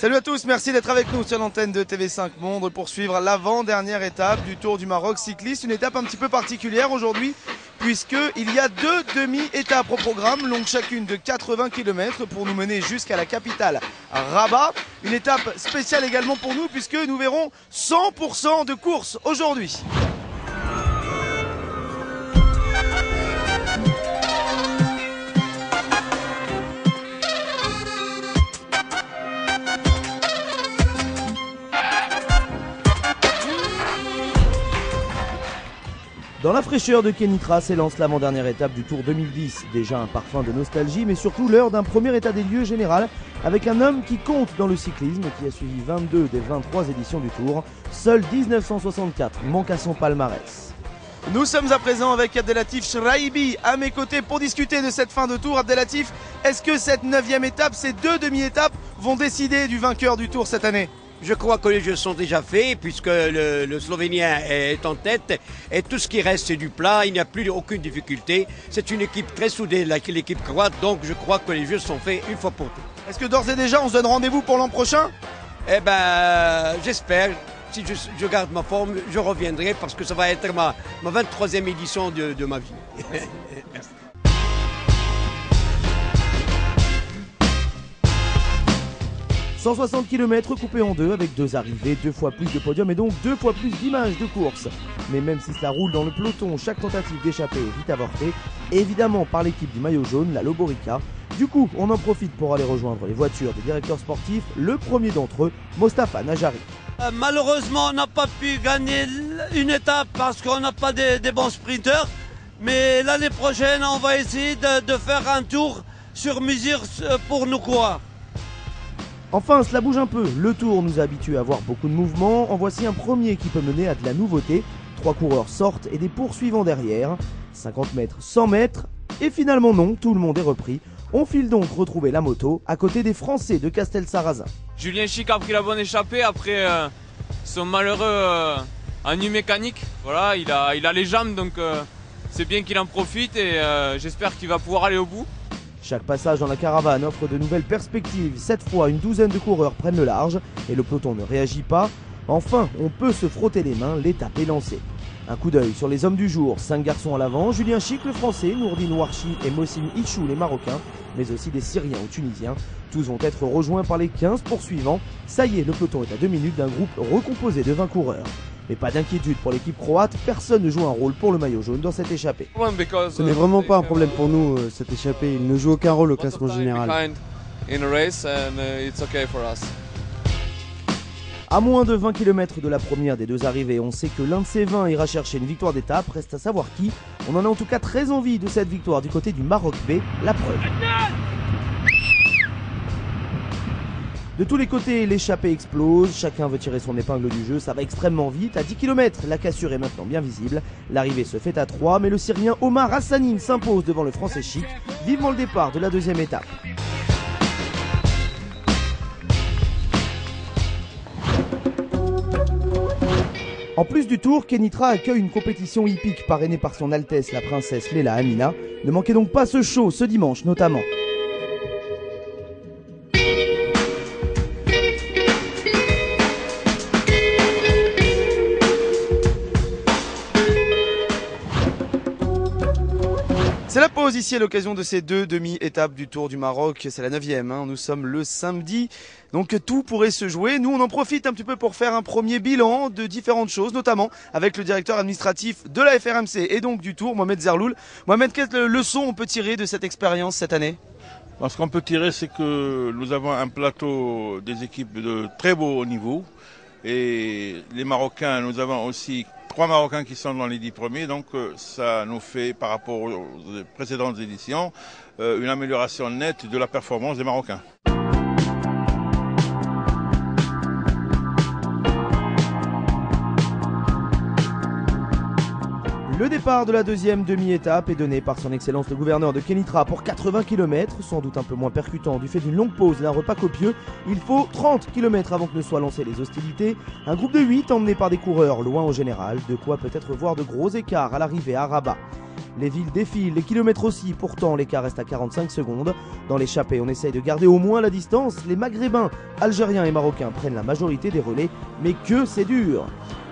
Salut à tous, merci d'être avec nous sur l'antenne de TV5 Monde pour suivre l'avant-dernière étape du Tour du Maroc cycliste. Une étape un petit peu particulière aujourd'hui puisqu'il y a deux demi-étapes au programme, longues chacune de 80 km pour nous mener jusqu'à la capitale Rabat. Une étape spéciale également pour nous puisque nous verrons 100% de course aujourd'hui. Dans la fraîcheur de Kénitra s'élance l'avant-dernière étape du Tour 2010. Déjà un parfum de nostalgie, mais surtout l'heure d'un premier état des lieux général avec un homme qui compte dans le cyclisme, qui a suivi 22 des 23 éditions du Tour. Seul 1964 manque à son palmarès. Nous sommes à présent avec Abdelatif Shraibi à mes côtés pour discuter de cette fin de Tour. Abdelatif, est-ce que cette 9e étape, ces deux demi-étapes vont décider du vainqueur du Tour cette année ? Je crois que les jeux sont déjà faits puisque le Slovénien est en tête et tout ce qui reste c'est du plat, il n'y a plus aucune difficulté. C'est une équipe très soudée, l'équipe croate, donc je crois que les jeux sont faits une fois pour toutes. Est-ce que d'ores et déjà on se donne rendez-vous pour l'an prochain ? Eh ben j'espère, si je garde ma forme, je reviendrai parce que ça va être ma 23e édition de ma vie. Merci. 160 km coupés en deux avec deux arrivées, 2 fois plus de podiums et donc 2 fois plus d'images de course. Mais même si cela roule dans le peloton, chaque tentative d'échapper est vite avortée, évidemment par l'équipe du maillot jaune, la Loborica. Du coup, on en profite pour aller rejoindre les voitures des directeurs sportifs, le premier d'entre eux, Mostafa Najari. Malheureusement, on n'a pas pu gagner une étape parce qu'on n'a pas des bons sprinteurs. Mais l'année prochaine, on va essayer de faire un tour sur mesure pour nos coureurs. Enfin, cela bouge un peu. Le Tour nous a habitués à voir beaucoup de mouvements. En voici un premier qui peut mener à de la nouveauté. 3 coureurs sortent et des poursuivants derrière. 50 mètres, 100 mètres. Et finalement non, tout le monde est repris. On file donc retrouver la moto à côté des Français de Castelsarrasin. Julien Chic a pris la bonne échappée après son malheureux ennui mécanique. Voilà, il a les jambes donc c'est bien qu'il en profite et j'espère qu'il va pouvoir aller au bout. Chaque passage dans la caravane offre de nouvelles perspectives. Cette fois, une douzaine de coureurs prennent le large et le peloton ne réagit pas. Enfin, on peut se frotter les mains, l'étape est lancée. Un coup d'œil sur les hommes du jour, 5 garçons à l'avant, Julien Chic le français, Nourdine Ouarchi et Mohsin Ichou les marocains, mais aussi des Syriens ou Tunisiens. Tous vont être rejoints par les 15 poursuivants. Ça y est, le peloton est à 2 minutes d'un groupe recomposé de 20 coureurs. Mais pas d'inquiétude pour l'équipe croate, personne ne joue un rôle pour le maillot jaune dans cette échappée. Ce n'est vraiment pas un problème pour nous, cette échappée, il ne joue aucun rôle au classement général. À moins de 20 km de la première des deux arrivées, on sait que l'un de ces 20 ira chercher une victoire d'étape, reste à savoir qui. On en a en tout cas très envie de cette victoire du côté du Maroc B, la preuve. De tous les côtés, l'échappée explose, chacun veut tirer son épingle du jeu, ça va extrêmement vite. À 10 km, la cassure est maintenant bien visible. L'arrivée se fait à 3, mais le Syrien Omar Hassanin s'impose devant le Français Chic. Vivement le départ de la deuxième étape. En plus du Tour, Kénitra accueille une compétition hippique parrainée par son Altesse la princesse Leila Amina. Ne manquez donc pas ce show ce dimanche notamment. C'est la pause ici à l'occasion de ces deux demi-étapes du Tour du Maroc. C'est la 9e, Nous sommes le samedi, donc tout pourrait se jouer. Nous, on en profite un petit peu pour faire un premier bilan de différentes choses, notamment avec le directeur administratif de la FRMC et donc du Tour, Mohamed Zerloul. Mohamed, quelle leçon on peut tirer de cette expérience cette année ? Ce qu'on peut tirer, c'est que nous avons un plateau des équipes de très beau niveau. Et les Marocains, nous avons aussi 3 Marocains qui sont dans les 10 premiers, donc ça nous fait, par rapport aux précédentes éditions, une amélioration nette de la performance des Marocains. Le départ de la deuxième demi-étape est donné par son excellence le gouverneur de Kénitra pour 80 km, sans doute un peu moins percutant du fait d'une longue pause et d'un repas copieux. Il faut 30 km avant que ne soient lancées les hostilités. Un groupe de 8 emmené par des coureurs loin au général, de quoi peut-être voir de gros écarts à l'arrivée à Rabat. Les villes défilent, les kilomètres aussi, pourtant l'écart reste à 45 secondes. Dans l'échappée, on essaye de garder au moins la distance. Les Maghrébins, Algériens et Marocains prennent la majorité des relais, mais que c'est dur.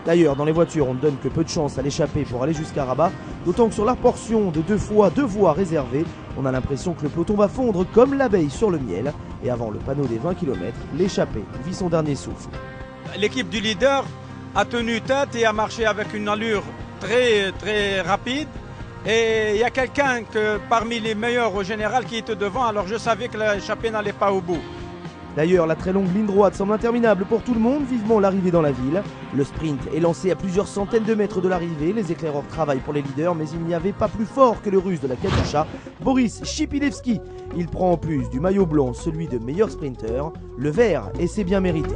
D'ailleurs, dans les voitures, on ne donne que peu de chance à l'échappée pour aller jusqu'à Rabat, d'autant que sur la portion de 2 fois 2 voies réservées, on a l'impression que le peloton va fondre comme l'abeille sur le miel. Et avant le panneau des 20 km, l'échappée vit son dernier souffle. L'équipe du leader a tenu tête et a marché avec une allure très rapide. Et il y a quelqu'un parmi les meilleurs au général qui était devant, alors je savais que l'échappée n'allait pas au bout. D'ailleurs, la très longue ligne droite semble interminable pour tout le monde, vivement l'arrivée dans la ville. Le sprint est lancé à plusieurs centaines de mètres de l'arrivée, les éclaireurs travaillent pour les leaders, mais il n'y avait pas plus fort que le russe de la Katusha, Boris Shipilevski. Il prend en plus du maillot blanc celui de meilleur sprinter, le vert, et c'est bien mérité.